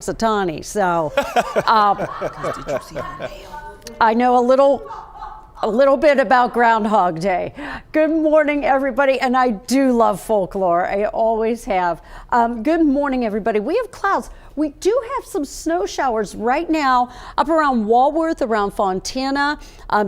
Satani. So I know a little bit about Groundhog Day. Good morning, everybody, and I do love folklore. I always have. Good morning, everybody. We have clouds. We do have some snow showers right now up around Walworth, around Fontana.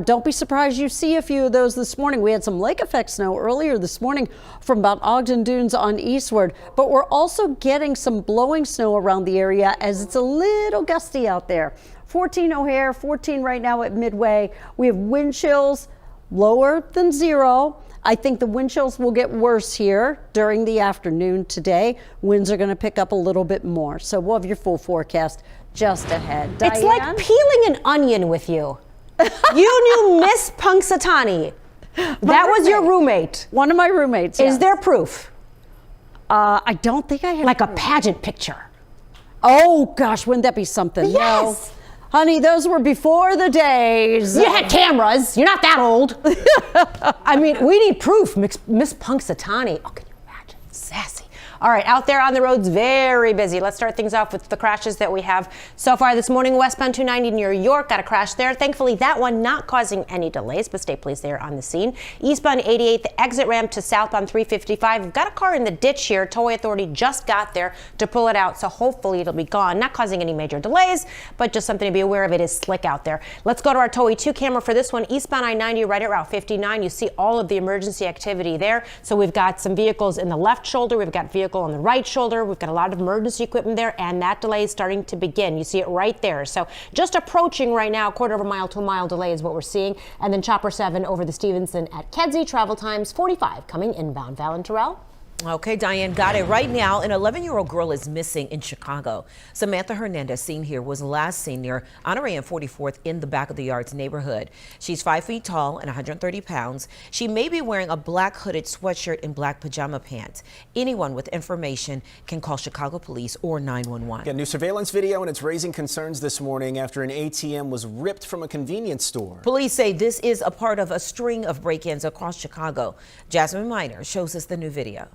Don't be surprised you see a few of those this morning. We had some lake effect snow earlier this morning from about Ogden Dunes on eastward, but we're also getting some blowing snow around the area as it's a little gusty out there. 14 O'Hare, 14 right now at Midway. We have wind chills lower than zero. I think the wind chills will get worse here during the afternoon today. Winds are going to pick up a little bit more. So we'll have your full forecast just ahead. Diane? It's like peeling an onion with you. You knew Miss Punxsutawney. That was your roommate. One of my roommates, yes. Is there proof? I don't think I have. Like a pageant picture. Oh, gosh, wouldn't that be something? Yes. No. Honey, those were before the days. You had cameras. You're not that old. I mean, we need proof, Miss Punxsutawney. Oh, can you imagine? Sassy. All right, out there on the roads, very busy. Let's start things off with the crashes that we have so far this morning. Westbound 290 near York, got a crash there. Thankfully, that one not causing any delays, but state police there on the scene. Eastbound 88, the exit ramp to southbound 355. We've got a car in the ditch here. Tollway Authority just got there to pull it out, so hopefully it'll be gone. Not causing any major delays, but just something to be aware of. It is slick out there. Let's go to our Tollway 2 camera for this one. Eastbound I-90 right at Route 59. You see all of the emergency activity there. So we've got some vehicles in the left shoulder. We've got vehicle on the right shoulder. We've got a lot of emergency equipment there, and that delay is starting to begin. You see it right there. So just approaching right now, quarter of a mile to a mile delay is what we're seeing. And then Chopper 7 over the Stevenson at Kedzie, travel times 45 coming inbound. Val and Terrell. Okay, Diane, got it. Right now, an 11-year-old girl is missing in Chicago. Samantha Hernandez, seen here, was last seen near Honore and 44th in the back of the yards neighborhood. She's 5 feet tall and 130 pounds. She may be wearing a black hooded sweatshirt and black pajama pants. Anyone with information can call Chicago Police or 911. Got new surveillance video, and it's raising concerns this morning after an ATM was ripped from a convenience store. Police say this is a part of a string of break-ins across Chicago. Jasmine Miner shows us the new video.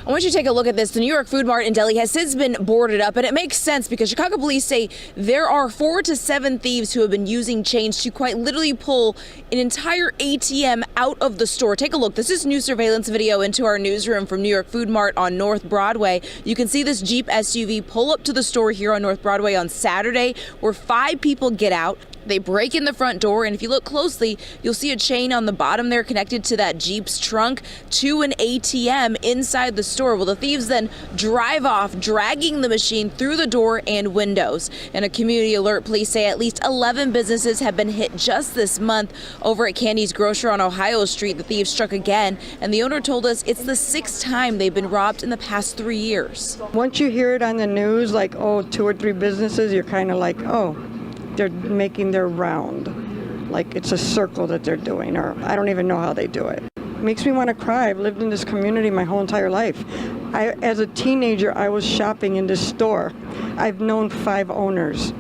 I want you to take a look at this. The New York Food Mart in Delhi has since been boarded up, and it makes sense because Chicago police say there are 4 to 7 thieves who have been using chains to quite literally pull an entire ATM out of the store. Take a look. This is new surveillance video into our newsroom from New York Food Mart on North Broadway. You can see this Jeep SUV pull up to the store here on North Broadway on Saturday, where 5 people get out. They break in the front door, and if you look closely, you'll see a chain on the bottom there connected to that Jeep's trunk to an ATM inside the store. Well, the thieves then drive off, dragging the machine through the door and windows. In a community alert, police say at least 11 businesses have been hit just this month. Over at Candy's Grocer on Ohio Street, the thieves struck again, and the owner told us it's the 6th time they've been robbed in the past 3 years. Once you hear it on the news, like, oh, 2 or 3 businesses, you're kind of like, oh, they're making their round, like it's a circle that they're doing, or I don't even know how they do it. Makes me want to cry. I've lived in this community my whole entire life. As a teenager, I was shopping in this store. I've known 5 owners.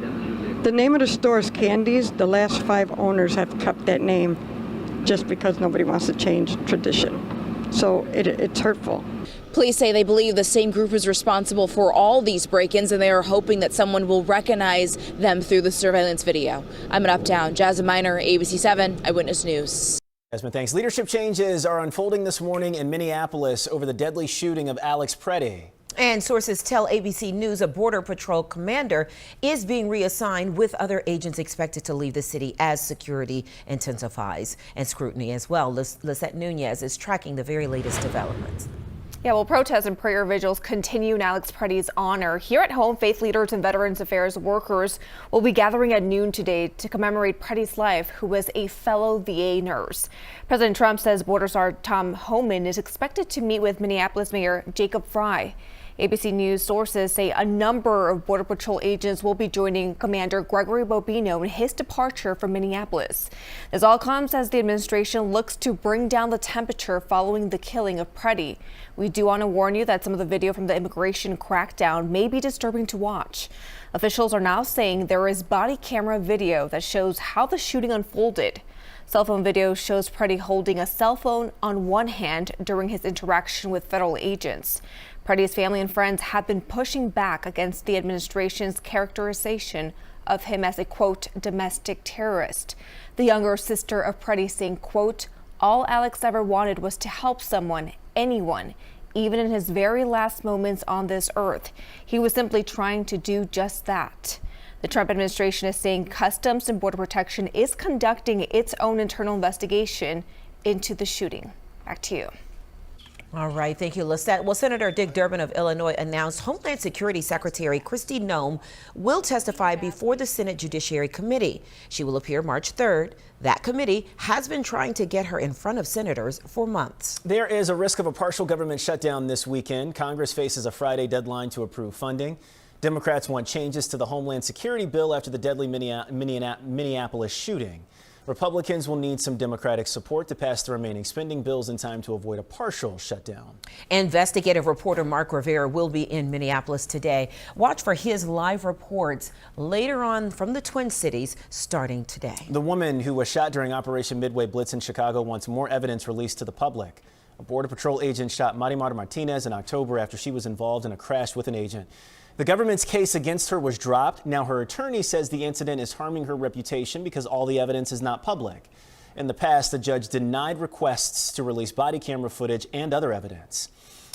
The name of the store is Candy's. The last 5 owners have kept that name just because nobody wants to change tradition. So it's hurtful. Police say they believe the same group is responsible for all these break-ins, and they are hoping that someone will recognize them through the surveillance video. I'm in Uptown. Jasmine Miner, ABC7 Eyewitness News. Jasmine, thanks. Leadership changes are unfolding this morning in Minneapolis over the deadly shooting of Alex Preddy. And sources tell ABC News a Border Patrol commander is being reassigned, with other agents expected to leave the city as security intensifies and scrutiny as well. Lisette Nunez is tracking the very latest developments. Yeah, well, protests and prayer vigils continue in Alex Preddy's honor. Here at home, faith leaders and Veterans Affairs workers will be gathering at noon today to commemorate Preddy's life, who was a fellow VA nurse. President Trump says Border Sergeant Tom Homan is expected to meet with Minneapolis Mayor Jacob Frey. ABC News sources say a number of Border Patrol agents will be joining Commander Gregory Bobino in his departure from Minneapolis. This all comes as the administration looks to bring down the temperature following the killing of Preddy. We do want to warn you that some of the video from the immigration crackdown may be disturbing to watch. Officials are now saying there is body camera video that shows how the shooting unfolded. Cell phone video shows Preddy holding a cell phone on one hand during his interaction with federal agents. Preddy's family and friends have been pushing back against the administration's characterization of him as a, quote, domestic terrorist. The younger sister of Preddy saying, quote, all Alex ever wanted was to help someone, anyone, even in his very last moments on this earth. He was simply trying to do just that. The Trump administration is saying Customs and Border Protection is conducting its own internal investigation into the shooting. Back to you. All right, thank you, Lisette. Well, Senator Dick Durbin of Illinois announced Homeland Security Secretary Kristi Noem will testify before the Senate Judiciary Committee. She will appear March 3rd. That committee has been trying to get her in front of senators for months. There is a risk of a partial government shutdown this weekend. Congress faces a Friday deadline to approve funding. Democrats want changes to the Homeland Security bill after the deadly Minneapolis shooting. Republicans will need some Democratic support to pass the remaining spending bills in time to avoid a partial shutdown. Investigative reporter Mark Rivera will be in Minneapolis today. Watch for his live reports later on from the Twin Cities starting today. The woman who was shot during Operation Midway Blitz in Chicago wants more evidence released to the public. A Border Patrol agent shot Marimar Martinez in October after she was involved in a crash with an agent. The government's case against her was dropped. Now her attorney says the incident is harming her reputation because all the evidence is not public. In the past, the judge denied requests to release body camera footage and other evidence.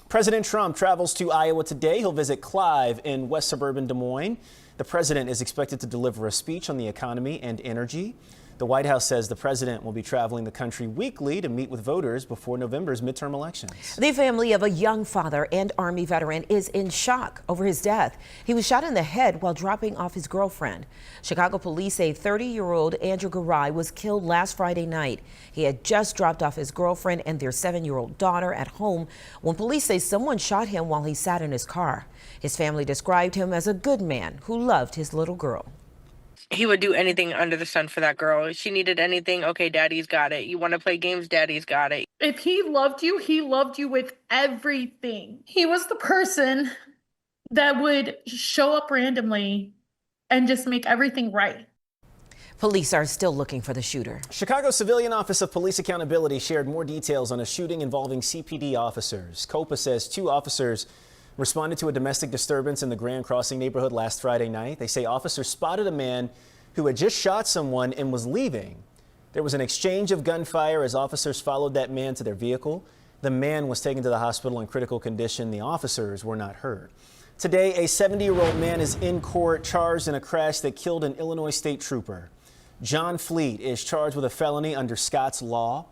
President Trump travels to Iowa today. He'll visit Clive in west suburban Des Moines. The president is expected to deliver a speech on the economy and energy. The White House says the president will be traveling the country weekly to meet with voters before November's midterm elections. The family of a young father and Army veteran is in shock over his death. He was shot in the head while dropping off his girlfriend. Chicago police say 30-year-old Andrew Garay was killed last Friday night. He had just dropped off his girlfriend and their 7-year-old daughter at home when police say someone shot him while he sat in his car. His family described him as a good man who loved his little girl. He would do anything under the sun for that girl. If she needed anything, okay, daddy's got it. You want to play games, daddy's got it. If he loved you with everything. He was the person that would show up randomly and just make everything right. Police are still looking for the shooter. Chicago Civilian Office of Police Accountability shared more details on a shooting involving CPD officers. COPA says 2 officers responded to a domestic disturbance in the Grand Crossing neighborhood last Friday night. They say officers spotted a man who had just shot someone and was leaving. There was an exchange of gunfire as officers followed that man to their vehicle. The man was taken to the hospital in critical condition. The officers were not hurt. Today, a 70-year-old man is in court charged in a crash that killed an Illinois state trooper. John Fleet is charged with a felony under Scott's law.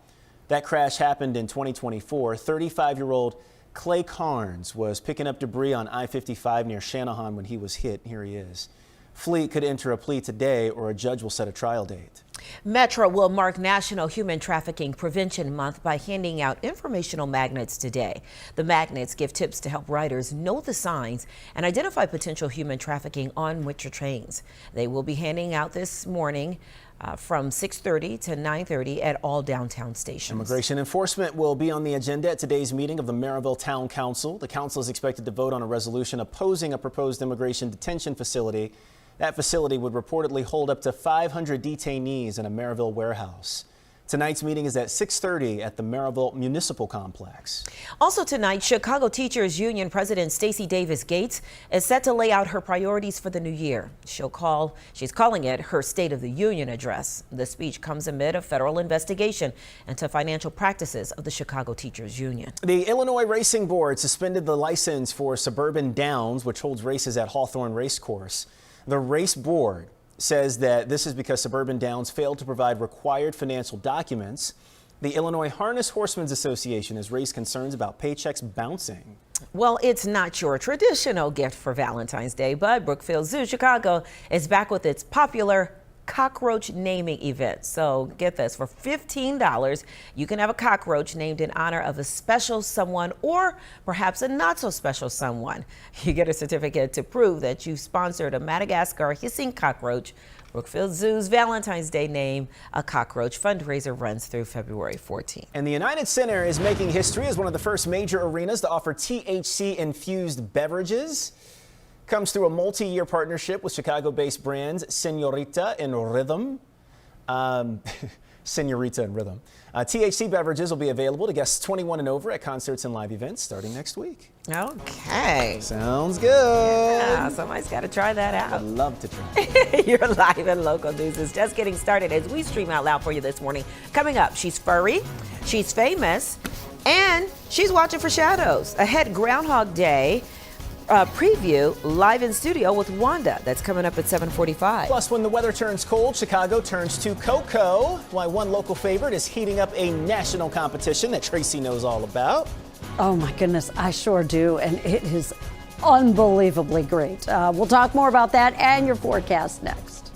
That crash happened in 2024. 35-year-old Clay Carnes was picking up debris on I-55 near Shanahan when he was hit. Here he is. Fleet could enter a plea today or a judge will set a trial date. Metro will mark National Human Trafficking Prevention Month by handing out informational magnets today. The magnets give tips to help riders know the signs and identify potential human trafficking on winter trains. They will be handing out this morning from 6:30 to 9:30 at all downtown stations. Immigration enforcement will be on the agenda at today's meeting of the Maryville Town Council. The council is expected to vote on a resolution opposing a proposed immigration detention facility. That facility would reportedly hold up to 500 detainees in a Maryville warehouse. Tonight's meeting is at 6:30 at the Maryville Municipal Complex. Also tonight, Chicago Teachers Union President Stacey Davis Gates is set to lay out her priorities for the new year. She's calling it her State of the Union address. The speech comes amid a federal investigation into financial practices of the Chicago Teachers Union. The Illinois Racing Board suspended the license for Suburban Downs, which holds races at Hawthorne Racecourse. The race board says that this is because Suburban Downs failed to provide required financial documents. The Illinois Harness Horsemen's Association has raised concerns about paychecks bouncing. Well, it's not your traditional gift for Valentine's Day, but Brookfield Zoo Chicago is back with its popular cockroach naming event. So get this, for $15, you can have a cockroach named in honor of a special someone or perhaps a not so special someone. You get a certificate to prove that you sponsored a Madagascar hissing cockroach. Brookfield Zoo's Valentine's Day name, a cockroach fundraiser, runs through February 14th. And the United Center is making history as one of the first major arenas to offer THC-infused beverages. Comes through a multi-year partnership with Chicago-based brands Senorita and Rhythm. Senorita in rhythm. THC beverages will be available to guests 21 and over at concerts and live events starting next week. Okay. Sounds good. Yeah, somebody's got to try that out. I'd love to try. Your live and local news is just getting started as we stream out loud for you this morning. Coming up, she's furry, she's famous, and she's watching for shadows. Ahead, Groundhog Day preview live in studio with Wanda. That's coming up at 7:45. Plus, when the weather turns cold, Chicago turns to cocoa. Why one local favorite is heating up a national competition that Tracy knows all about. Oh my goodness, I sure do, and it is unbelievably great. We'll talk more about that and your forecast next.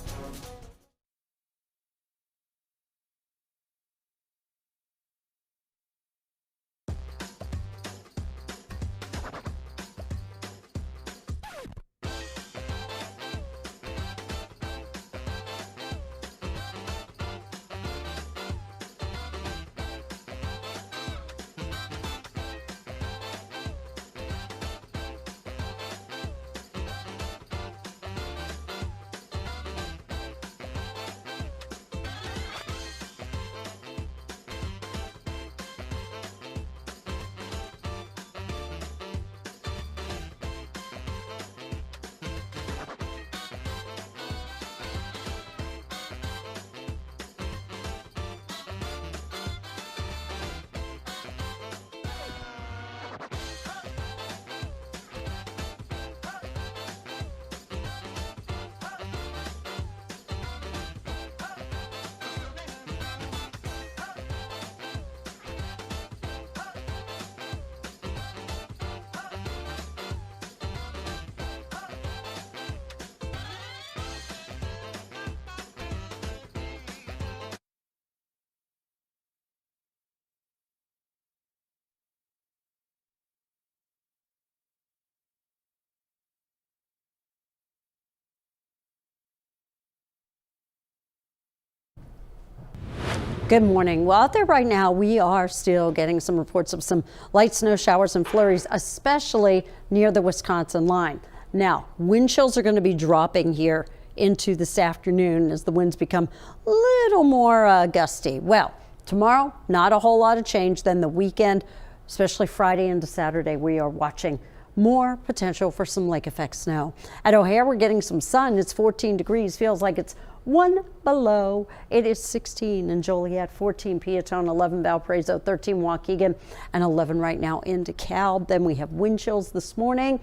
Good morning. Well, out there right now, we are still getting some reports of some light snow showers and flurries, especially near the Wisconsin line. Now, wind chills are going to be dropping here into this afternoon as the winds become a little more gusty. Well, tomorrow, not a whole lot of change. Then the weekend, especially Friday into Saturday, we are watching more potential for some lake effect snow. At O'Hare, we're getting some sun. It's 14 degrees. Feels like it's 1 below. It is 16 in Joliet, 14 Peatone, 11 Valparaiso, 13 Waukegan, and 11 right now in DeKalb. Then we have wind chills this morning,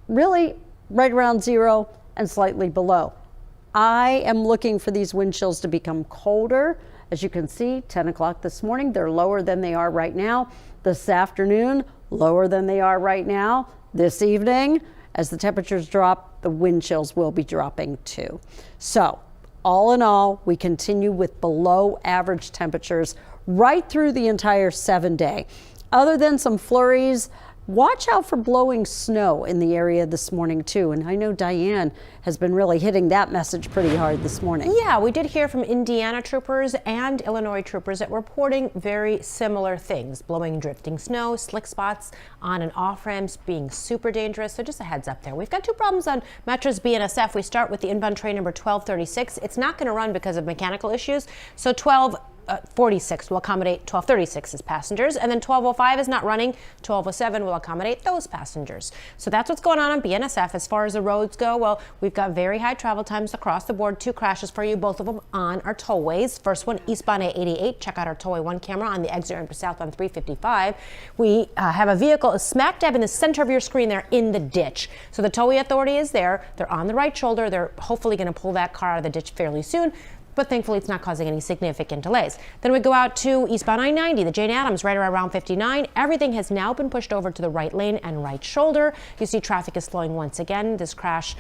really right around 0 and slightly below. I am looking for these wind chills to become colder. As you can see, 10 o'clock this morning, they're lower than they are right now. This afternoon, lower than they are right now. This evening, as the temperatures drop, the wind chills will be dropping too. So, all in all, we continue with below average temperatures right through the entire 7-day. Other than some flurries, watch out for blowing snow in the area this morning too. And I know Diane has been really hitting that message pretty hard this morning. Yeah, we did hear from Indiana troopers and Illinois troopers that were reporting very similar things. Blowing drifting snow, slick spots on and off ramps being super dangerous. So just a heads up there. We've got 2 problems on Metro's BNSF. We start with the inbound train number 1236. It's not going to run because of mechanical issues. So 1246 will accommodate 1236's passengers, and then 1205 is not running. 1207 will accommodate those passengers. So that's what's going on BNSF. As far as the roads go, well, we've got very high travel times across the board. 2 crashes for you, both of them on our tollways. First one, eastbound A88. Check out our Tollway 1 camera on the exit ramp southbound 355. We have a vehicle smack dab in the center of your screen there in the ditch. So the tollway authority is there. They're on the right shoulder. They're hopefully going to pull that car out of the ditch fairly soon, but thankfully it's not causing any significant delays. Then we go out to eastbound I-90, the Jane Addams, right around Route 59. Everything has now been pushed over to the right lane and right shoulder. You see traffic is slowing once again. This crash,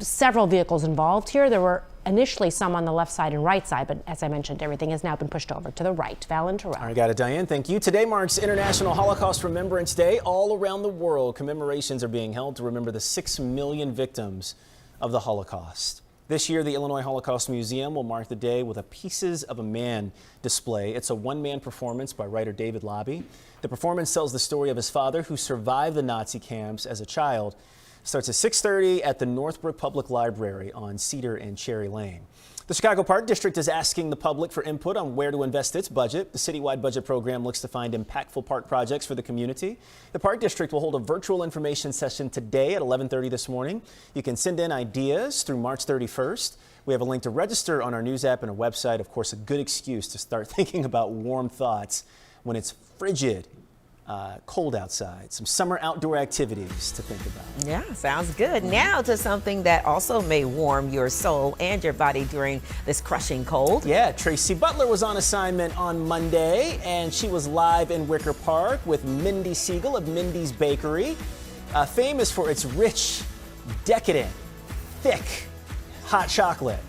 several vehicles involved here. There were initially some on the left side and right side, but as I mentioned, everything has now been pushed over to the right. Val and Terrell. All right, got it, Diane. Thank you. Today marks International Holocaust Remembrance Day. All around the world, commemorations are being held to remember the 6 million victims of the Holocaust. This year, the Illinois Holocaust Museum will mark the day with a Pieces of a Man display. It's a one-man performance by writer David Labbe. The performance tells the story of his father, who survived the Nazi camps as a child. Starts at 6:30 at the Northbrook Public Library on Cedar and Cherry Lane. The Chicago Park District is asking the public for input on where to invest its budget. The citywide budget program looks to find impactful park projects for the community. The Park District will hold a virtual information session today at 11:30 this morning. You can send in ideas through March 31st. We have a link to register on our news app and our website. Of course, a good excuse to start thinking about warm thoughts when it's frigid. Cold outside, some summer outdoor activities to think about. Yeah, sounds good. Now to something that also may warm your soul and your body during this crushing cold. Yeah, Tracy Butler was on assignment on Monday, and she was live in Wicker Park with Mindy Siegel of Mindy's Bakery, famous for its rich, decadent, thick, hot chocolate.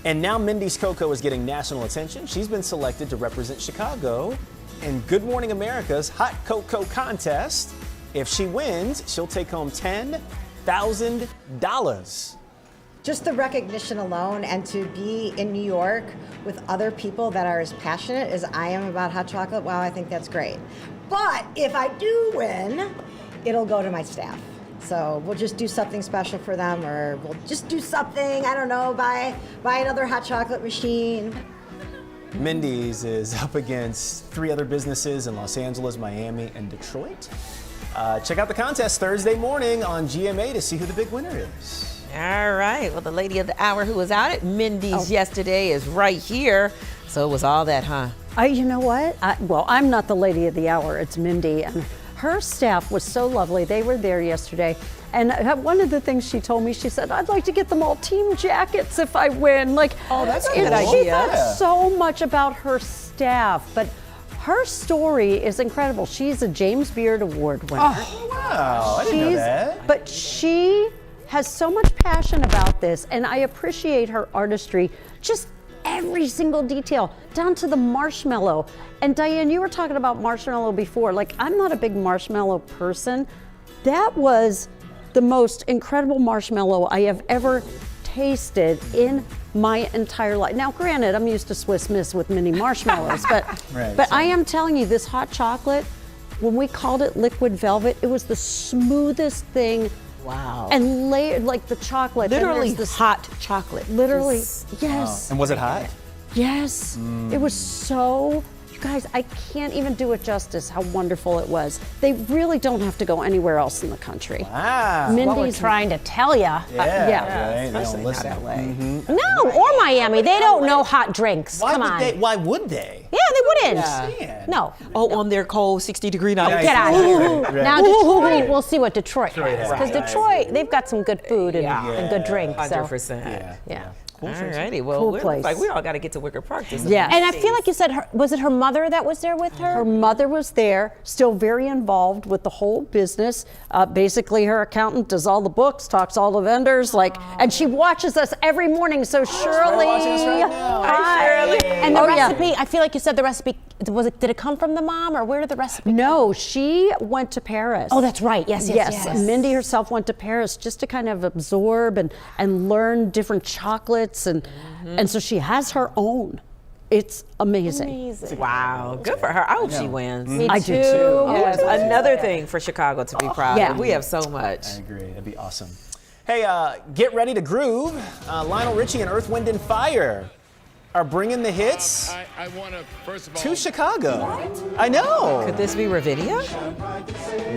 And now Mindy's Cocoa is getting national attention. She's been selected to represent Chicago in Good Morning America's Hot Cocoa Contest. If she wins, she'll take home $10,000. Just the recognition alone, and to be in New York with other people that are as passionate as I am about hot chocolate, wow, I think that's great. But if I do win, it'll go to my staff. So we'll just do something special for them, or we'll just do something, I don't know, buy another hot chocolate machine. Mindy's is up against 3 other businesses in Los Angeles, Miami, and Detroit. Check out the contest Thursday morning on GMA to see who the big winner is. All right. Well, the lady of the hour who was out at Mindy's yesterday is right here. So it was all that, huh? You know what? Well, I'm not the lady of the hour. It's Mindy, and her staff was so lovely. They were there yesterday. And one of the things she told me, she said, I'd like to get them all team jackets if I win. Like, oh, that's a good She idea. thought so much about her staff, but her story is incredible. She's a James Beard Award winner. Oh, wow. I didn't know that. But she has so much passion about this, and I appreciate her artistry. Just every single detail, down to the marshmallow. And Diane, you were talking about marshmallow before. Like, I'm not a big marshmallow person. That was the most incredible marshmallow I have ever tasted in my entire life. Now, granted, I'm used to Swiss Miss with mini marshmallows, but I am telling you, this hot chocolate, when we called it liquid velvet, it was the smoothest thing. Wow. And layered, like the chocolate. Literally this hot chocolate. Literally, Just, yes. And was it hot? Yes. It was so, you guys, I can't even do it justice how wonderful it was. They really don't have to go anywhere else in the country. Wow. Mindy's What we're trying to tell you. yeah. Right? They don't listen. No, or Miami. They don't know hot drinks. Come on. Why would they? Yeah, they wouldn't. Yeah. No. Oh, on their cold 60-degree night. Get out of here. Right. Now, Detroit, we'll see what Detroit has. has. Because Detroit, they've got some good food and good drinks. So. 100%. Yeah. All righty. Well, Cool we're place. like we all got to get to Wicker Park. Yeah. And I feel like you said, was it her mother that was there with her? Her mother was there, still very involved with the whole business. Basically, her accountant does all the books, talks all the vendors, and she watches us every morning. So Shirley, watching us right now. hi. And the recipe, I feel like you said the recipe, did it come from the mom, or where did the recipe No, she went to Paris. Oh, that's right. Yes. Mindy herself went to Paris just to kind of absorb and learn different chocolates, and so she has her own. It's amazing. Wow, good for her. I hope she wins. Me I too. do too. Yes, another thing for Chicago to be proud Yeah. of. We have so much. I agree. That'd be awesome. Hey, get ready to groove. Lionel Richie and Earth, Wind, and Fire are bringing the hits I want to, first of all, to Chicago. I know. Could this be Ravinia?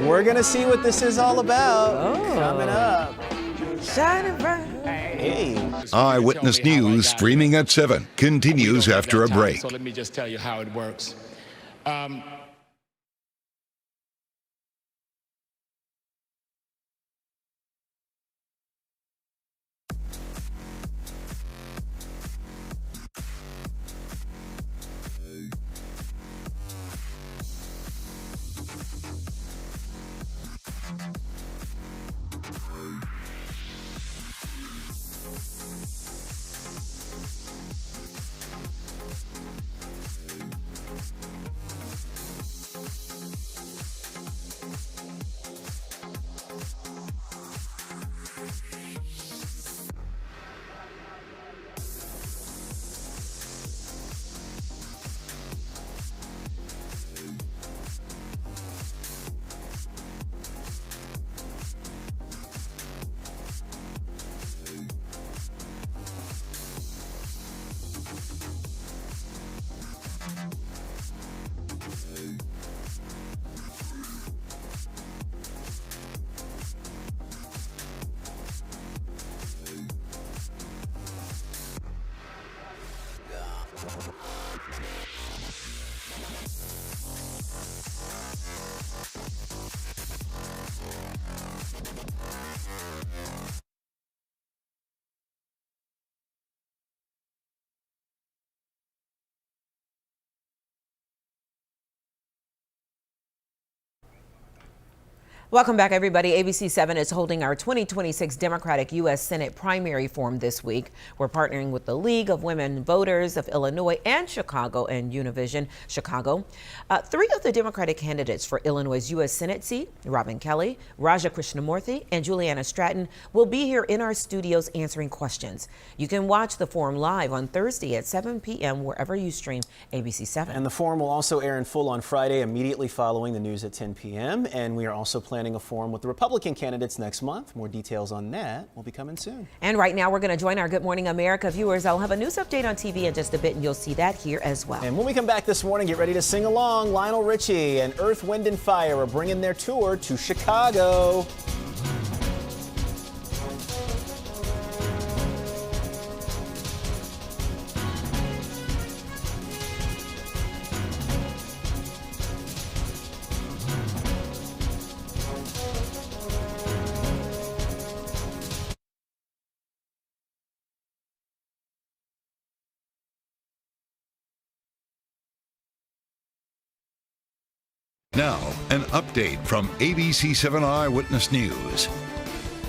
We're going to see what this is all about coming up. Shining bright. Hey. Eyewitness News streaming at 7 continues We don't have after a that time, break. So let me just tell you how it works. Welcome back, everybody. ABC7 is holding our 2026 Democratic U.S. Senate primary forum this week. We're partnering with the League of Women Voters of Illinois and Chicago and Univision Chicago. Three of the Democratic candidates for Illinois' U.S. Senate seat, Robin Kelly, Raja Krishnamurthy, and Juliana Stratton, will be here in our studios answering questions. You can watch the forum live on Thursday at 7 p.m. wherever you stream ABC7. And the forum will also air in full on Friday, immediately following the news at 10 p.m. And we are also planning a forum with the Republican candidates next month. More details on that will be coming soon. And right now we're going to join our Good Morning America viewers. I'll have a news update on TV in just a bit, and you'll see that here as well. And when we come back this morning, get ready to sing along. Lionel Richie and Earth, Wind and Fire are bringing their tour to Chicago. Now, an update from ABC7 Eyewitness News.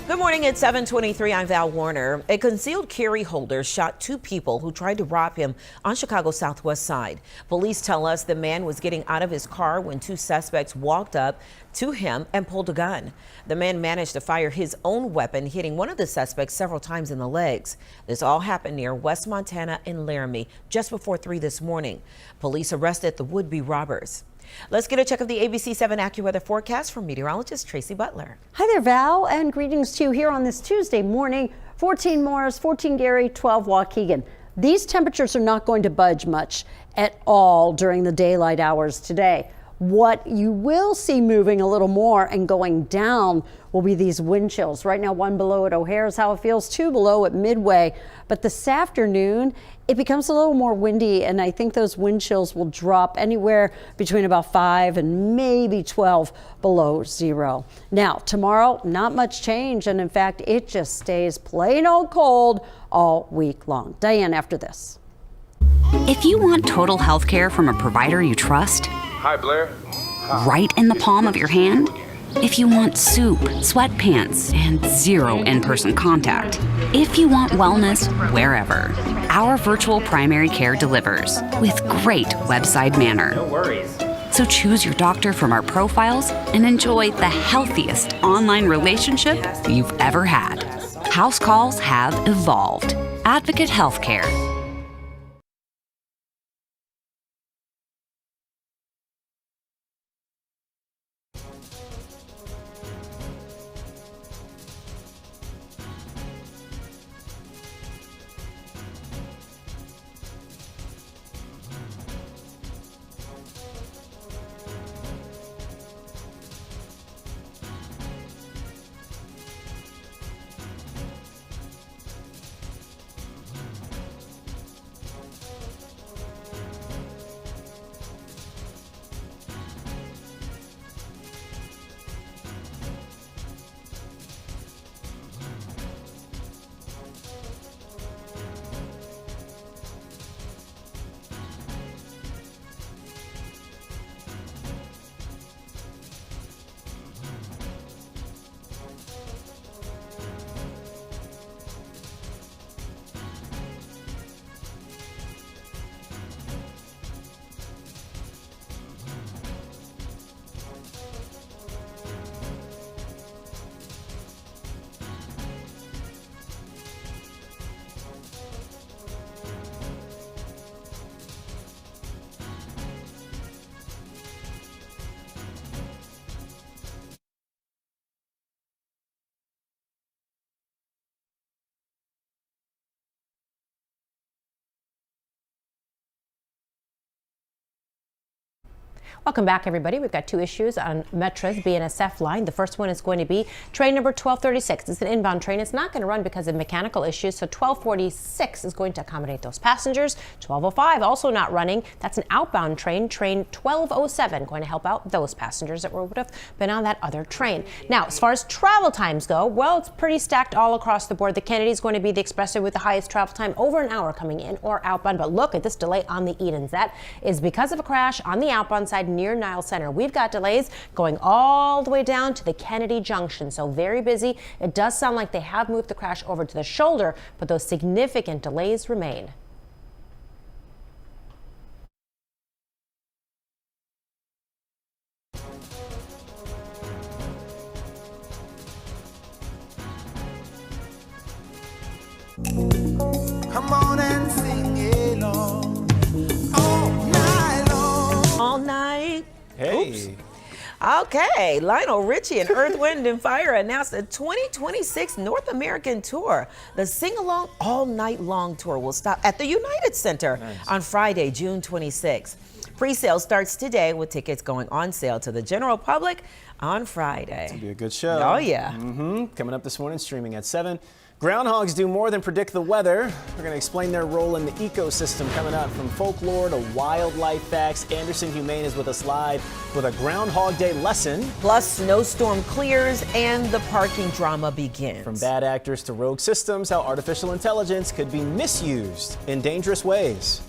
Good morning at 7:23. I'm Val Warner. A concealed carry holder shot two people who tried to rob him on Chicago's southwest side. Police tell us the man was getting out of his car when two suspects walked up to him and pulled a gun. The man managed to fire his own weapon, hitting one of the suspects several times in the legs. This all happened near West Montana in Laramie just before 3 this morning. Police arrested the would-be robbers. Let's get a check of the ABC7 AccuWeather forecast from meteorologist Tracy Butler. Hi there, Val, and greetings to you here on this Tuesday morning. 14 Morris, 14 Gary, 12 Waukegan. These temperatures are not going to budge much at all during the daylight hours today. What you will see moving a little more and going down will be these wind chills. Right now, 1 below at O'Hare is how it feels, 2 below at Midway. But this afternoon, it becomes a little more windy, and I think those wind chills will drop anywhere between about 5 and maybe 12 below zero. Now, tomorrow, not much change, and in fact, it just stays plain old cold all week long. Diane, after this. If you want total health care from a provider you trust, Hi, Blair. right in the palm of your hand, if you want soup, sweatpants, and zero in-person contact, if you want wellness wherever, our virtual primary care delivers with great website manner. No worries. So choose your doctor from our profiles and enjoy the healthiest online relationship you've ever had. House calls have evolved. Advocate Healthcare. Welcome back, everybody. We've got two issues on Metra's BNSF line. The first one is going to be train number 1236. It's an inbound train. It's not going to run because of mechanical issues, so 1246 is going to accommodate those passengers. 1205 also not running. That's an outbound train. Train 1207 going to help out those passengers that would have been on that other train. Now, as far as travel times go, well, it's pretty stacked all across the board. The Kennedy is going to be the expressway with the highest travel time, over an hour coming in or outbound. But look at this delay on the Edens. That is because of a crash on the outbound side near Niles Center. We've got delays going all the way down to the Kennedy Junction, so very busy. It does sound like they have moved the crash over to the shoulder, but those significant delays remain. Come on and sing along all night long. All night. Hey. Oops. Okay, Lionel Richie and Earth, Wind & Fire announced a 2026 North American tour. The Sing Along All Night Long tour will stop at the United Center on Friday, June 26th. Pre-sale starts today with tickets going on sale to the general public on Friday. It's going to be a good show. Oh, yeah. Coming up this morning, streaming at 7. Groundhogs do more than predict the weather. We're going to explain their role in the ecosystem coming up. From folklore to wildlife facts, Anderson Humane is with us live with a Groundhog Day lesson. Plus, snowstorm clears and the parking drama begins. From bad actors to rogue systems, how artificial intelligence could be misused in dangerous ways.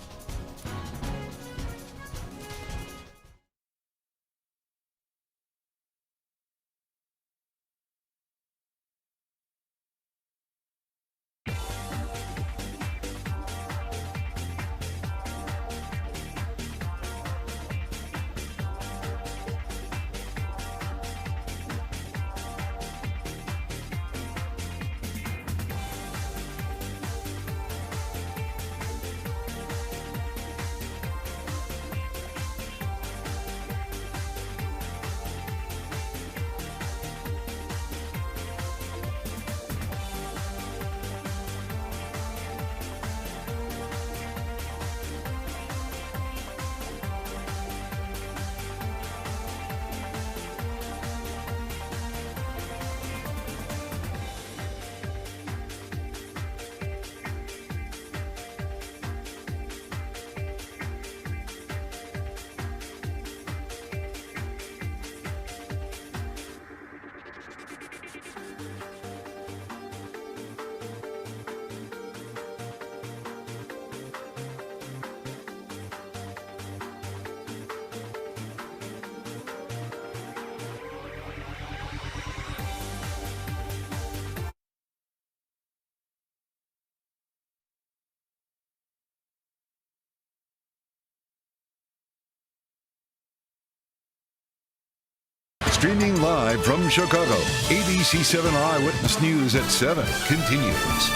Streaming live from Chicago, ABC7 Eyewitness News at 7 continues.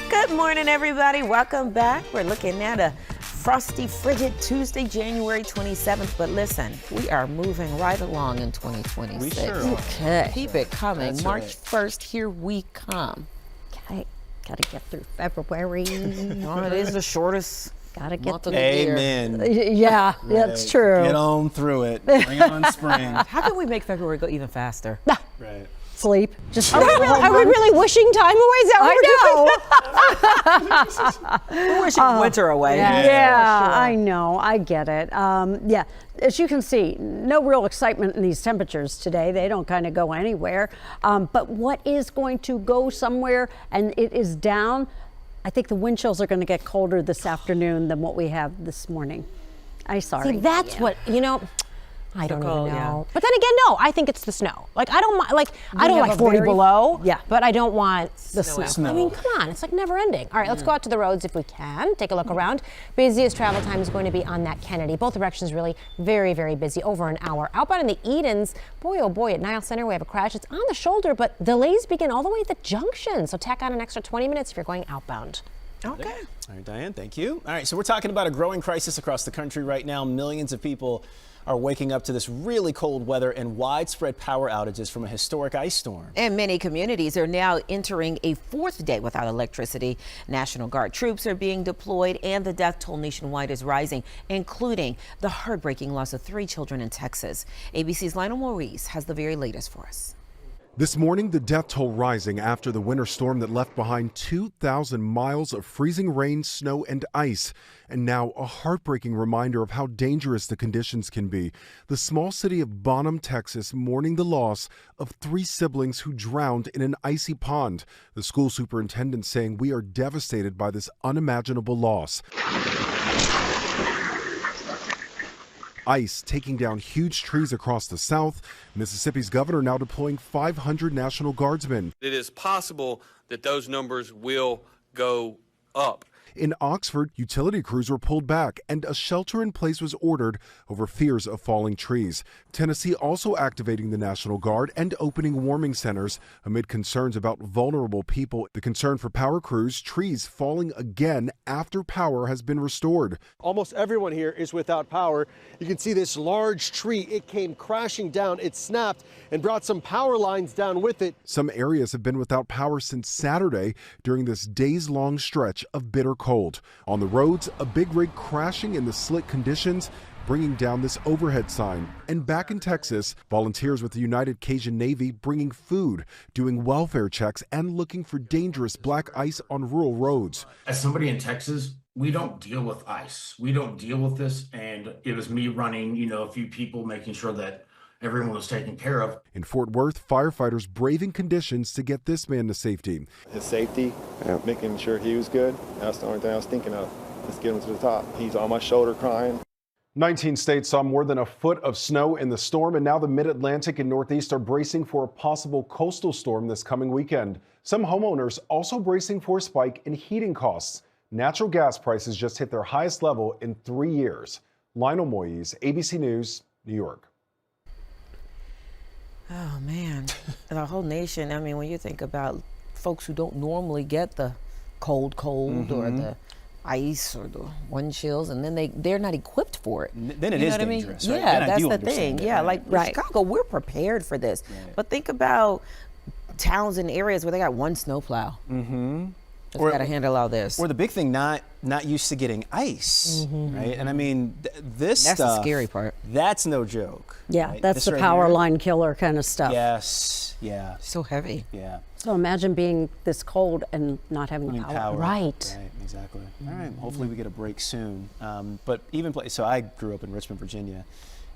Good morning, everybody. Welcome back. We're looking at a frosty, frigid Tuesday, January 27th. But listen, we are moving right along in 2026. We sure are. Okay. Keep it coming. That's March right. 1st, here we come. Okay, gotta get through February. Oh, it is the shortest Gotta get month of the year. Amen. Yeah, that's true. Get on through it. Bring on spring. How can we make February go even faster? Right. Sleep. Just Are we really wishing time away? Is that what we're doing? We're wishing winter away. Yeah, I know. I get it. Yeah, as you can see, no real excitement in these temperatures today. They don't kind of go anywhere. But what is going to go somewhere, and it is down, I think the wind chills are going to get colder this afternoon than what we have this morning. See, that's what, I don't cold, even know. yeah. But then again, no, I think it's the snow. Like, I don't mind, I don't have like a 40 very- below, Yeah. but I don't want the Snow snow. out. I mean, come on, it's like never ending. All right, let's go out to the roads if we can. Take a look around. Busiest travel time is going to be on that Kennedy. Both directions really very, very busy, over an hour. Outbound in the Edens, boy, oh boy, at Niles Center we have a crash. It's on the shoulder, but delays begin all the way at the junction. So tack on an extra 20 minutes if you're going outbound. Okay. All right, Diane, thank you. All right, so we're talking about a growing crisis across the country right now. Millions of people are waking up to this really cold weather and widespread power outages from a historic ice storm. And many communities are now entering a fourth day without electricity. National Guard troops are being deployed and the death toll nationwide is rising, including the heartbreaking loss of 3 children in Texas. ABC's Lionel Maurice has the very latest for us. This morning, the death toll rising after the winter storm that left behind 2,000 miles of freezing rain, snow, and ice. And now a heartbreaking reminder of how dangerous the conditions can be. The small city of Bonham, Texas, mourning the loss of 3 siblings who drowned in an icy pond. The school superintendent saying, "We are devastated by this unimaginable loss." Ice taking down huge trees across the South. Mississippi's governor now deploying 500 National Guardsmen. It is possible that those numbers will go up. In Oxford, utility crews were pulled back and a shelter in place was ordered over fears of falling trees. Tennessee also activating the National Guard and opening warming centers amid concerns about vulnerable people. The concern for power crews, trees falling again after power has been restored. Almost everyone here is without power. You can see this large tree. It came crashing down. It snapped and brought some power lines down with it. Some areas have been without power since Saturday during this days-long stretch of bitter cold. On the roads, a big rig crashing in the slick conditions, bringing down this overhead sign. And back in Texas, volunteers with the United Cajun Navy bringing food, doing welfare checks, and looking for dangerous black ice on rural roads. As somebody in Texas, we don't deal with ice. We don't deal with this. And it was me running, a few people, making sure that everyone was taken care of. In Fort Worth, firefighters braving conditions to get this man to safety. His safety, making sure he was good. That's the only thing I was thinking of. Let's get him to the top. He's on my shoulder crying. 19 states saw more than a foot of snow in the storm, and now the Mid-Atlantic and Northeast are bracing for a possible coastal storm this coming weekend. Some homeowners also bracing for a spike in heating costs. Natural gas prices just hit their highest level in 3 years. Lionel Moise, ABC News, New York. Oh, man. The whole nation, I mean, when you think about folks who don't normally get the cold or the ice or the wind chills, and then they're not equipped for it. Then it is dangerous, right? Yeah, Then that's the thing. It, yeah, right? like Right. Chicago, we're prepared for this. Right. But think about towns and areas where they got one snowplow. Mm-hmm. Just got to handle all this. Or the big thing, not used to getting ice, right? And I mean, this That's stuff, the scary part. That's no joke. Yeah, right? that's This the right power here. line killer kind of stuff. Yes, yeah. So heavy. Yeah. So imagine being this cold and not having power. Right, exactly. All right, hopefully we get a break soon. But even, so I grew up in Richmond, Virginia,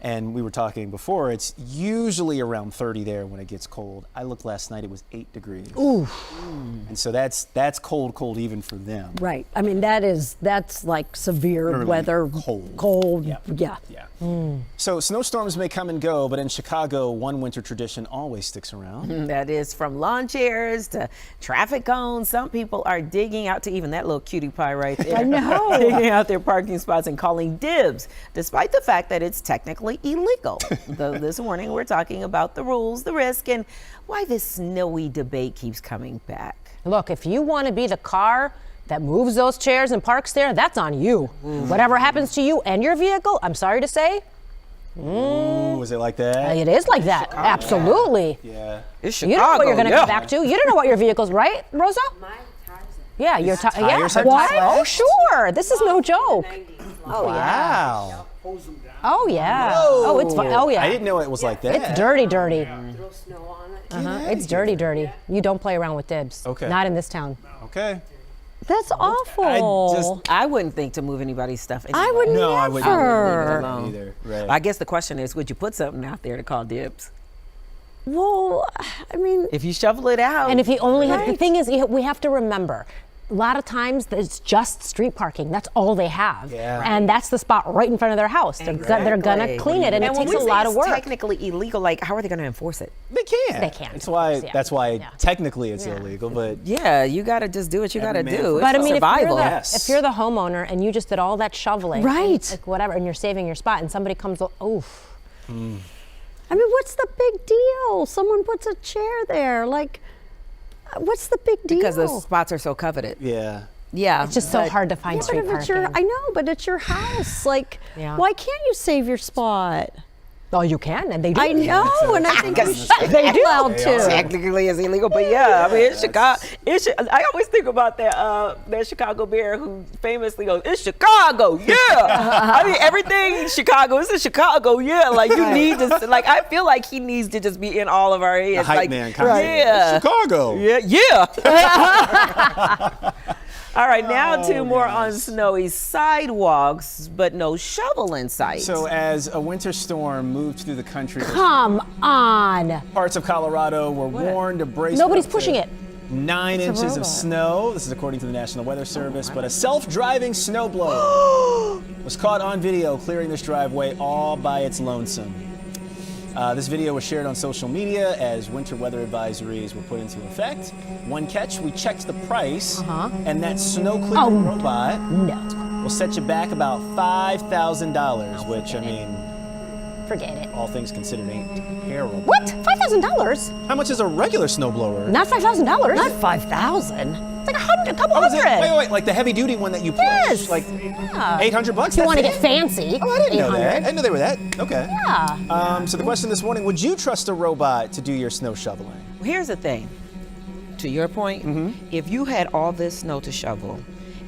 and we were talking before, it's usually around 30 there when it gets cold. I looked last night, it was 8 degrees. Ooh. And so that's cold even for them. Right. I mean, that's like severe Literally weather. Cold. Yeah. Yeah. So snowstorms may come and go, but in Chicago, one winter tradition always sticks around. That is from lawn chairs to traffic cones. Some people are digging out to even that little cutie pie right there. I know. Digging out their parking spots and calling dibs, despite the fact that it's technically illegal. Though this morning we're talking about the rules, the risk, and why this snowy debate keeps coming back. Look, if you want to be the car that moves those chairs and parks there, that's on you. Whatever happens to you and your vehicle, I'm sorry to say. Ooh, is it like that? It is like that. Chicago. Absolutely. Yeah. It's You don't know what you're going to come back to. You don't know what your vehicle's, right, Rosa? Yeah, your tires yeah. have Her tires? Oh, sure. This is no joke. Oh Wow. Oh yeah. Whoa. Oh, it's fun. Oh yeah. I didn't know it was like that. It's dirty, dirty. Throw snow on it. It's dirty, dirty. You don't play around with dibs. Okay. Not in this town. Okay. That's awful. I wouldn't think to move anybody's stuff. I would No, I wouldn't never. leave it alone either. Right. I guess the question is, would you put something out there to call dibs? Well, I mean, If you shovel it out. And if you only have, the thing is, we have to remember, a lot of times it's just street parking. That's all they have. Yeah. And that's the spot right in front of their house. They're going to clean it, and it when takes we a say lot of it's work. technically illegal, like, how are they going to enforce it? They can't. They can't, That's of why. course, yeah. That's why Yeah. technically it's illegal. But Yeah, you got to just do what you got to Every man do. for It's But I mean, survival. if you're the homeowner and you just did all that shoveling, Right. like whatever, and you're saving your spot, and somebody comes, oof. I mean, what's the big deal? Someone puts a chair there. Like, what's the big deal? Because those spots are so coveted. yeah. Yeah, It's just so hard to find Yeah, but street if it's parking. I know, but it's your house. Like, Yeah. why can't you save your spot? Oh, you can, and they do. I know, and I think you should They be do. allowed to. Technically, it's illegal, but yeah, I mean, it's Chicago. I always think about that Chicago Bear who famously goes, "It's Chicago, yeah." I mean, everything Chicago. It's in Chicago, yeah. Like you need to, like I feel like he needs to just be in all of our heads. The hype like, man kind of. yeah, Chicago. yeah. All right, now two more on snowy sidewalks, but no shovel in sight. So as a winter storm moved through the country, Come on. parts of Colorado were warned to brace. Nobody's up pushing to it. 9 It's a inches of robot. snow. This is according to the National Weather Service. But a self-driving snowblower was caught on video clearing this driveway all by its lonesome. This video was shared on social media as winter weather advisories were put into effect. One catch, we checked the price, and that snow clearing robot will set you back about $5,000, which I mean, forget it. All things considered, ain't terrible. What? $5,000? How much is a regular snowblower? Not $5,000. Not 5,000. It's like a couple Oh, is it? hundred. Wait, like the heavy duty one that you push? Yes. Like Yeah. $800? If you want to That's get it? fancy. Oh, I didn't know that. I 800. didn't know they were that. Okay. Yeah. So the question this morning, would you trust a robot to do your snow shoveling? Here's the thing. To your point, if you had all this snow to shovel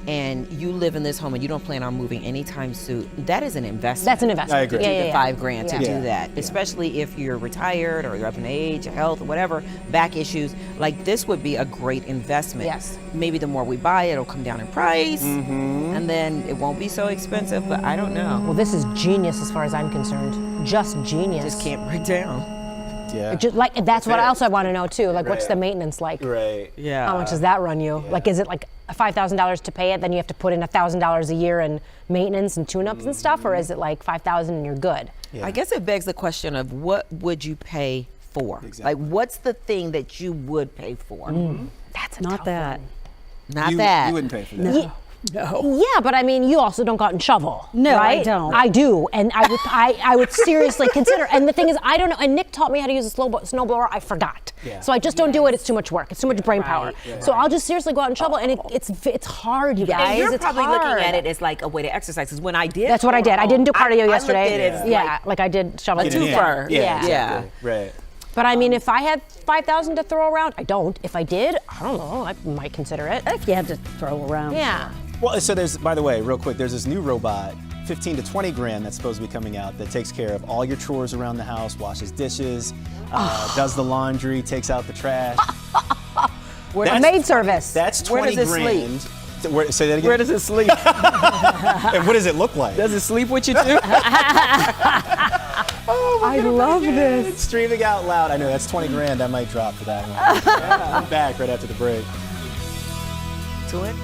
and you live in this home and you don't plan on moving anytime soon, that is an investment. That's an investment. I agree. $2 Yeah, to yeah, $5,000 to yeah. do that, especially if you're retired or you're up in age, health, whatever, back issues. Like this would be a great investment. Yes. Maybe the more we buy, it'll come down in price, and then it won't be so expensive. But I don't know. Well, this is genius as far as I'm concerned. Just genius. Just can't break down. Yeah. Just like that's what Right. else I want to know too. Like, what's Right. the maintenance like? Right. Yeah. How much does that run you? Like, is it like $5,000 to pay it? Then you have to put in $1,000 a year in maintenance and tune-ups and stuff, or is it like $5,000 and you're good? I guess it begs the question of what would you pay for? Exactly. Like, what's the thing that you would pay for? That's a Not tough that. one. Not You that. wouldn't pay for that. Yeah. Yeah, but I mean, you also don't go out and shovel. No, I right? don't. I do, and I would seriously consider. And the thing is, I don't know. And Nick taught me how to use a snowblower. I forgot, Yeah. so I just don't do it. It's too much work. It's too much brain power. So I'll just seriously go out and shovel, and it's hard, you guys. And you're it's probably hard. looking at it as like a way to exercise. Because when I did, That's what I did. I didn't do cardio yesterday. I looked at it as yeah, like I did shovel. a twofer. Yeah. Exactly. Right. But I mean, if I had $5,000 to throw around, I don't. If I did, I don't know. I might consider it. If you had to throw around. Yeah. Well, so there's, by the way, real quick, there's this new robot, 15 to 20 grand, that's supposed to be coming out that takes care of all your chores around the house, washes dishes, does the laundry, takes out the trash. A maid service. That's Where 20 does it grand. Say that again. Where does it sleep? And what does it look like? Does it sleep with you too? I love this. Streaming out loud. I know that's 20 grand. I might drop for that one. Yeah, I'm back right after the break. To it.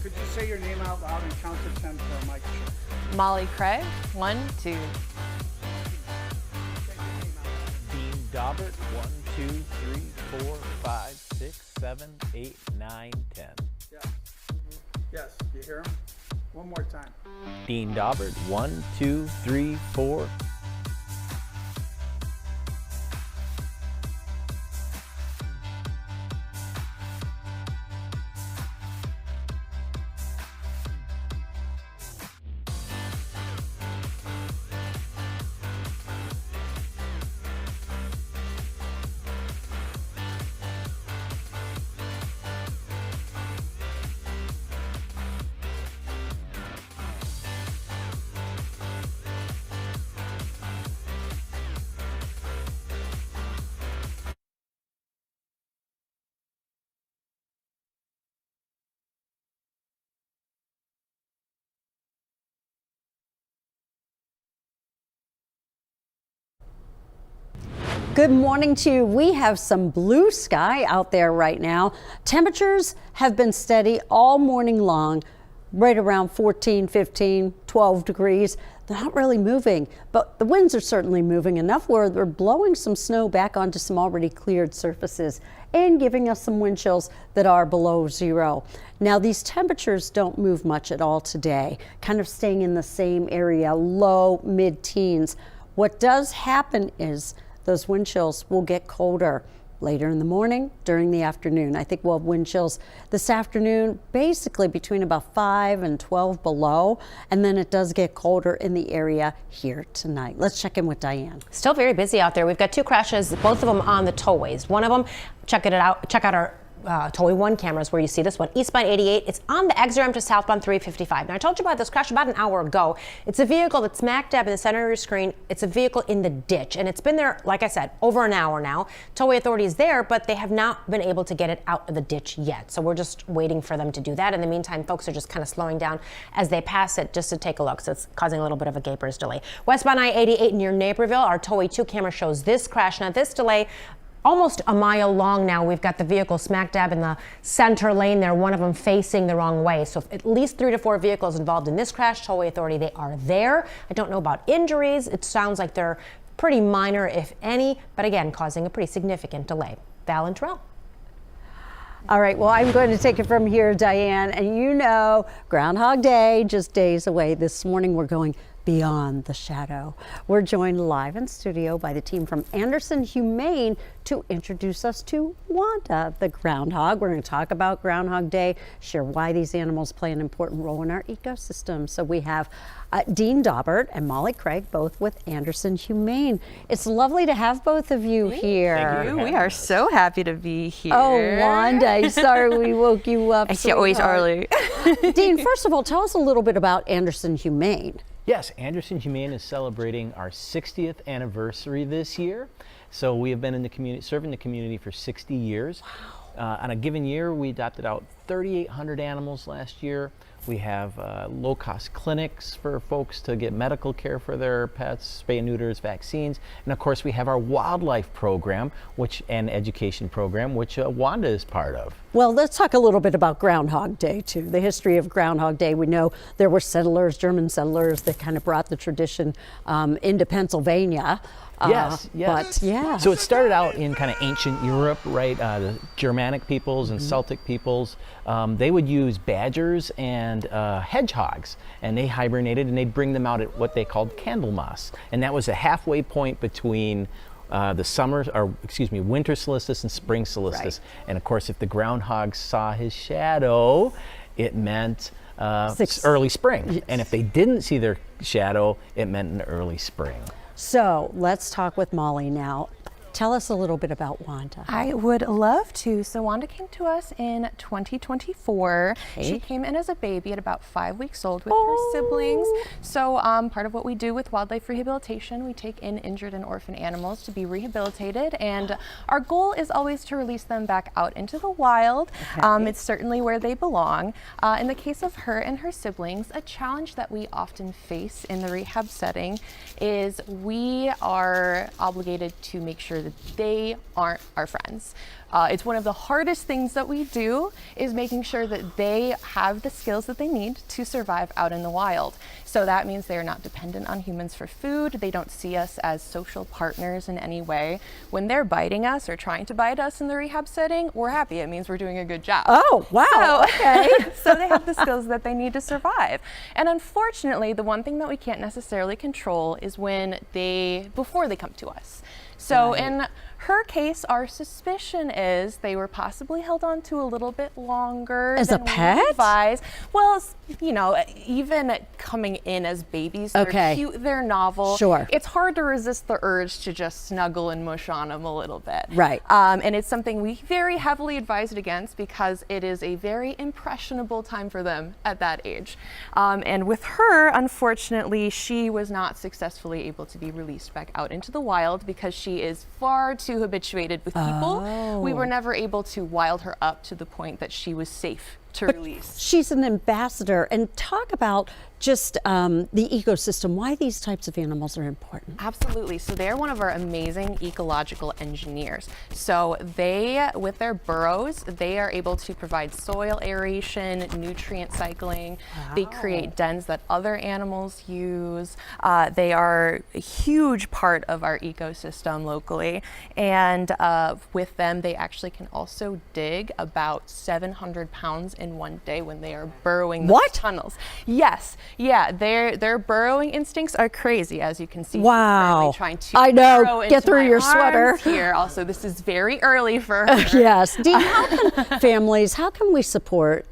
Could you say your name out loud and count to 10 for a mic check? Molly Craig, 1, 2. Dean Daubert, 1, 2, 3, 4, 5, 6, 7, 8, 9, 10. Yeah. Yes, you hear him? One more time. Dean Daubert, 1, 2, 3, 4. Good morning to you. We have some blue sky out there right now. Temperatures have been steady all morning long. right around 14, 15, 12 degrees. They're not really moving, but the winds are certainly moving enough where they're blowing some snow back onto some already cleared surfaces and giving us some wind chills that are below zero. Now, these temperatures don't move much at all today, kind of staying in the same area, low, mid-teens. What does happen is those wind chills will get colder later in the morning, during the afternoon. I think we'll have wind chills this afternoon, basically between about 5 and 12 below, and then it does get colder in the area here tonight. Let's check in with Diane. Still very busy out there. We've got 2 crashes, both of them on the tollways. One of them, check out our Tollway 1 cameras where you see this one, eastbound 88. It's on the exit ramp to southbound 355. Now, I told you about this crash about an hour ago. It's a vehicle that's smack dab in the center of your screen. It's a vehicle in the ditch, and it's been there, like I said, over an hour now. Tollway authority is there, but they have not been able to get it out of the ditch yet. So we're just waiting for them to do that. In the meantime, folks are just kind of slowing down as they pass it just to take a look. So it's causing a little bit of a gaper's delay. Westbound I-88 near Naperville, our Tollway 2 camera shows this crash. Now, this delay almost a mile long now. We've got the vehicle smack dab in the center lane there, one of them facing the wrong way. So at least 3 to 4 vehicles involved in this crash. Tollway authority, they are there. I don't know about injuries. It sounds like they're pretty minor, if any, but again, causing a pretty significant delay. Val and Terrell. All right, well, I'm going to take it from here, Diane. And you know, Groundhog Day, just days away. This morning, we're going beyond the shadow. We're joined live in studio by the team from Anderson Humane to introduce us to Wanda, the groundhog. We're going to talk about Groundhog Day, share why these animals play an important role in our ecosystem. So we have Dean Daubert and Molly Craig, both with Anderson Humane. It's lovely to have both of you here. Thank you. We are so happy to be here. Oh, Wanda, sorry we woke you up. You're always early. Dean, first of all, tell us a little bit about Anderson Humane. Yes, Anderson Humane is celebrating our 60th anniversary this year. So we have been in the community, serving the community for 60 years. Wow. On a given year, we adopted out 3,800 animals last year. We have low-cost clinics for folks to get medical care for their pets, spay and neuters, vaccines, and of course we have our wildlife program, and education program, which Wanda is part of. Well, let's talk a little bit about Groundhog Day too. The history of Groundhog Day. We know there were settlers, German settlers, that kind of brought the tradition into Pennsylvania. Yes. But yeah. So it started out in kind of ancient Europe, right? The Germanic peoples and Celtic peoples, they would use badgers and hedgehogs, and they hibernated, and they'd bring them out at what they called Candlemas, and that was a halfway point between winter solstice and spring solstice. Right. And of course, if the groundhog saw his shadow, it meant early spring. Yes. And if they didn't see their shadow, it meant an early spring. So let's talk with Molly now. Tell us a little bit about Wanda. I would love to. So Wanda came to us in 2024. Okay. She came in as a baby at about 5 weeks old with her siblings. So part of what we do with wildlife rehabilitation, we take in injured and orphan animals to be rehabilitated, and our goal is always to release them back out into the wild. Okay. It's certainly where they belong. In the case of her and her siblings, a challenge that we often face in the rehab setting is we are obligated to make sure that they aren't our friends. It's one of the hardest things that we do, is making sure that they have the skills that they need to survive out in the wild. So that means they are not dependent on humans for food. They don't see us as social partners in any way. When they're biting us or trying to bite us in the rehab setting, we're happy. It means we're doing a good job. Oh, wow. Okay. So they have the skills that they need to survive. And unfortunately, the one thing that we can't necessarily control is before they come to us. So in her case, our suspicion is they were possibly held on to a little bit longer as a pet. Advised. Well, you know, even coming in as babies, they're cute, they're novel. Sure. It's hard to resist the urge to just snuggle and mush on them a little bit. Right. And it's something we very heavily advised against because it is a very impressionable time for them at that age. And with her, unfortunately, she was not successfully able to be released back out into the wild because she is far too habituated with people. We were never able to wild her up to the point that she was safe to release. She's an ambassador. And talk about just the ecosystem, why these types of animals are important. Absolutely. So they're one of our amazing ecological engineers. So they, with their burrows, they are able to provide soil aeration, nutrient cycling. Wow. They create dens that other animals use. They are a huge part of our ecosystem locally. And with them, they actually can also dig about 700 pounds in one day when they are burrowing those tunnels. Yes. Yeah, their burrowing instincts are crazy, as you can see. Wow. Trying to I know. burrow Get into through my your sweater. arms here. Also, this is very early for her. Yes. Dean, how can families, how can we support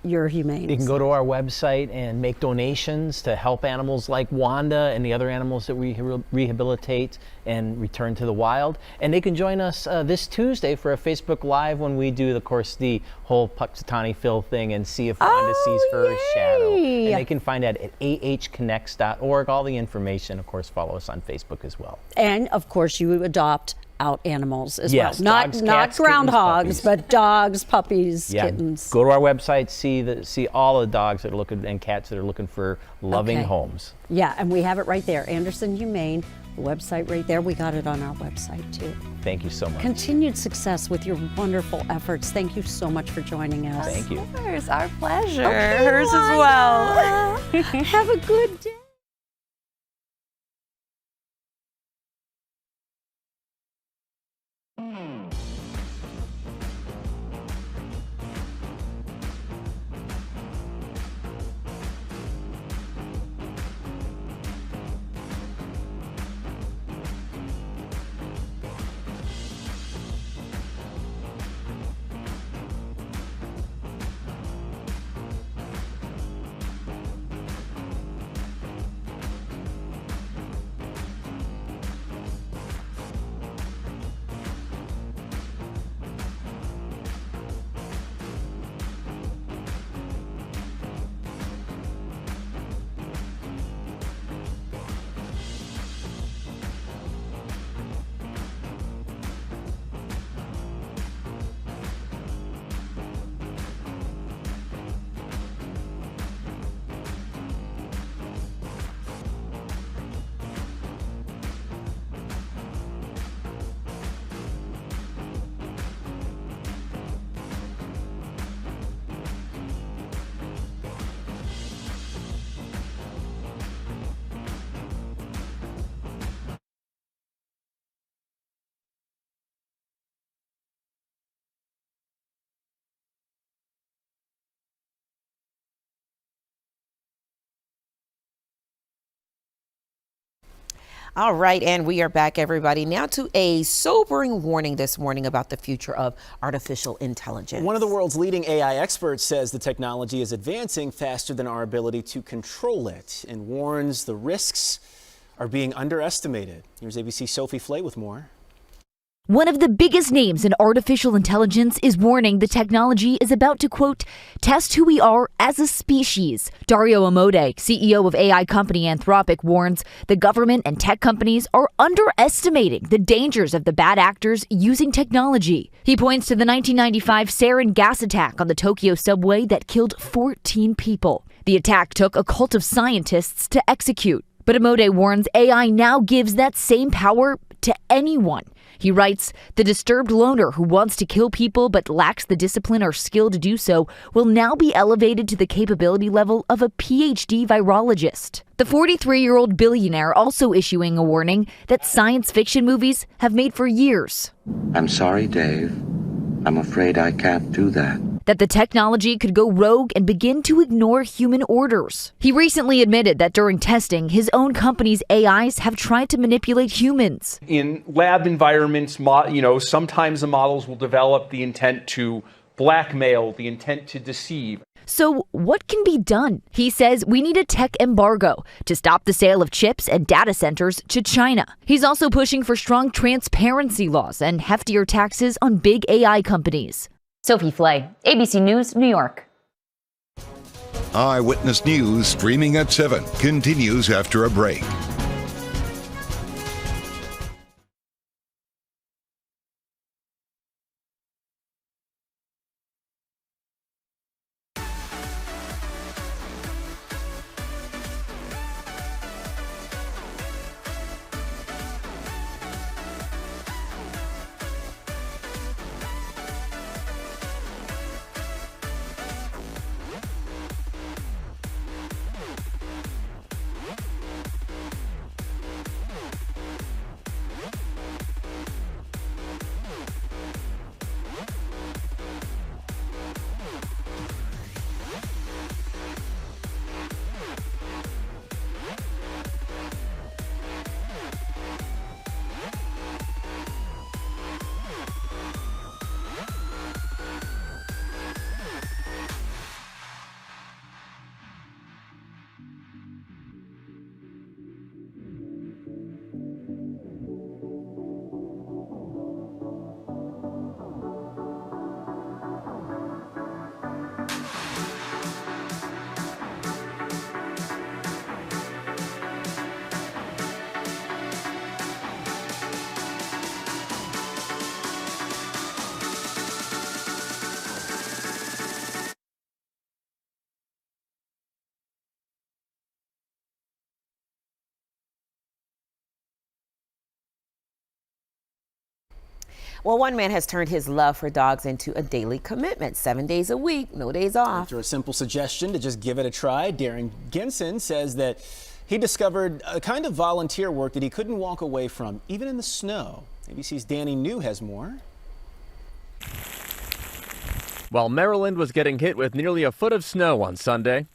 your humane? You can go to our website and make donations to help animals like Wanda and the other animals that we rehabilitate and return to the wild. And they can join us this Tuesday for a Facebook Live when we do, of course, the whole Punxsutawney Phil thing and see if Wanda sees her shadow. And they can find that at ahconnects.org. All the information, of course, follow us on Facebook as well. And of course, you adopt out animals as yes, well. dogs, Not cats, groundhogs, kittens, but dogs, puppies, yeah. kittens. Go to our website, see all the dogs that are looking and cats that are looking for loving homes. Yeah, and we have it right there. Anderson Humane, the website right there. We got it on our website too. Thank you so much. Continued success with your wonderful efforts. Thank you so much for joining us. Thank you. Hers, our pleasure. Okay, Hers as well. Have a good day. All right, and we are back, everybody. Now to a sobering warning this morning about the future of artificial intelligence. One of the world's leading AI experts says the technology is advancing faster than our ability to control it and warns the risks are being underestimated. Here's ABC's Sophie Flay with more. One of the biggest names in artificial intelligence is warning the technology is about to, quote, test who we are as a species. Dario Amodei, CEO of AI company Anthropic, warns the government and tech companies are underestimating the dangers of the bad actors using technology. He points to the 1995 sarin gas attack on the Tokyo subway that killed 14 people. The attack took a cult of scientists to execute. But Amodei warns AI now gives that same power to anyone. He writes, the disturbed loner who wants to kill people but lacks the discipline or skill to do so will now be elevated to the capability level of a PhD virologist. The 43-year-old billionaire also issuing a warning that science fiction movies have made for years. I'm sorry, Dave. I'm afraid I can't do that. That the technology could go rogue and begin to ignore human orders. He recently admitted that during testing, his own company's AIs have tried to manipulate humans. In lab environments, sometimes the models will develop the intent to blackmail, the intent to deceive. So what can be done? He says we need a tech embargo to stop the sale of chips and data centers to China. He's also pushing for strong transparency laws and heftier taxes on big AI companies. Sophie Flay, ABC News, New York. Eyewitness News streaming at 7 continues after a break. Well, one man has turned his love for dogs into a daily commitment. 7 days a week, no days off. After a simple suggestion to just give it a try, Darren Ginson says that he discovered a kind of volunteer work that he couldn't walk away from, even in the snow. ABC's Danny New has more. While Maryland was getting hit with nearly a foot of snow on Sunday,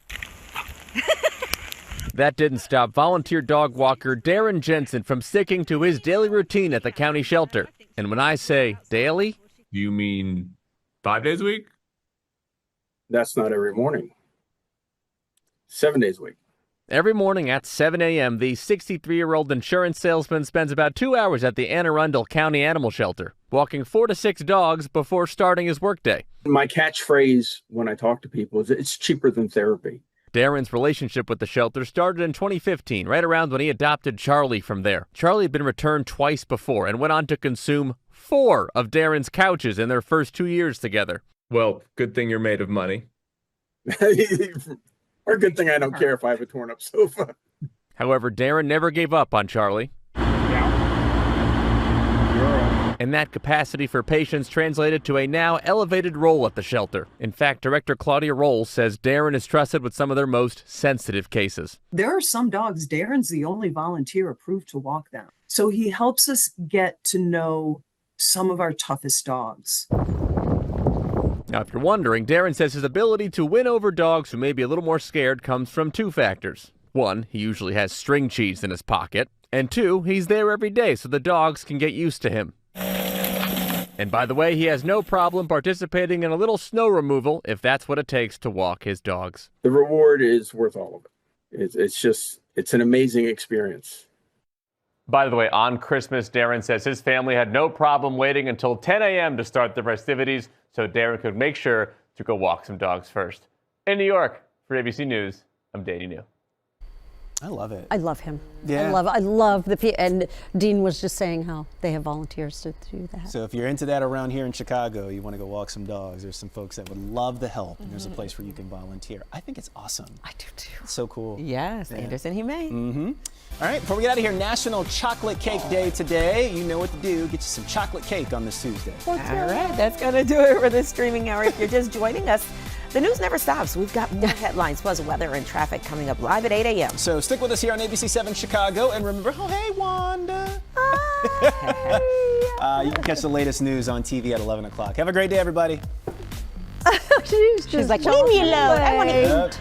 that didn't stop volunteer dog walker Darren Jensen from sticking to his daily routine at the county shelter. And when I say daily, you mean 5 days a week? That's not every morning. 7 days a week. Every morning at 7 a.m., the 63-year-old insurance salesman spends about 2 hours at the Anne Arundel County Animal Shelter, walking 4 to 6 dogs before starting his workday. My catchphrase when I talk to people is, it's cheaper than therapy. Darren's relationship with the shelter started in 2015, right around when he adopted Charlie from there. Charlie had been returned twice before and went on to consume 4 of Darren's couches in their first 2 years together. Well, good thing you're made of money. Or good thing I don't care if I have a torn up sofa. However, Darren never gave up on Charlie. And that capacity for patience translated to a now elevated role at the shelter. In fact, Director Claudia Rolls says Darren is trusted with some of their most sensitive cases. There are some dogs, Darren's the only volunteer approved to walk them. So he helps us get to know some of our toughest dogs. Now, if you're wondering, Darren says his ability to win over dogs who may be a little more scared comes from 2 factors. 1, he usually has string cheese in his pocket. And 2, he's there every day so the dogs can get used to him. And by the way, he has no problem participating in a little snow removal if that's what it takes to walk his dogs. The reward is worth all of it. It's an amazing experience. By the way, on Christmas, Darren says his family had no problem waiting until 10 a.m. to start the festivities so Darren could make sure to go walk some dogs first. In New York, for ABC News, I'm Danny New. I love it. I love him. Yeah. I love the people. And Dean was just saying how they have volunteers to do that. So if you're into that around here in Chicago, you want to go walk some dogs, there's some folks that would love the help. And there's a place where you can volunteer. I think it's awesome. I do too. It's so cool. Yes, Yeah. Anderson, he may. Mm-hmm. All right, before we get out of here, National Chocolate Cake Day today. You know what to do. Get you some chocolate cake on this Tuesday. All right, that's going to do it for this streaming hour. If you're just joining us, the news never stops. We've got more headlines, plus weather and traffic coming up live at 8 a.m. So stick with us here on ABC7 Chicago. And remember, oh, hey, Wanda. You can catch the latest news on TV at 11 o'clock. Have a great day, everybody. She's like, leave me alone. I want to Yep.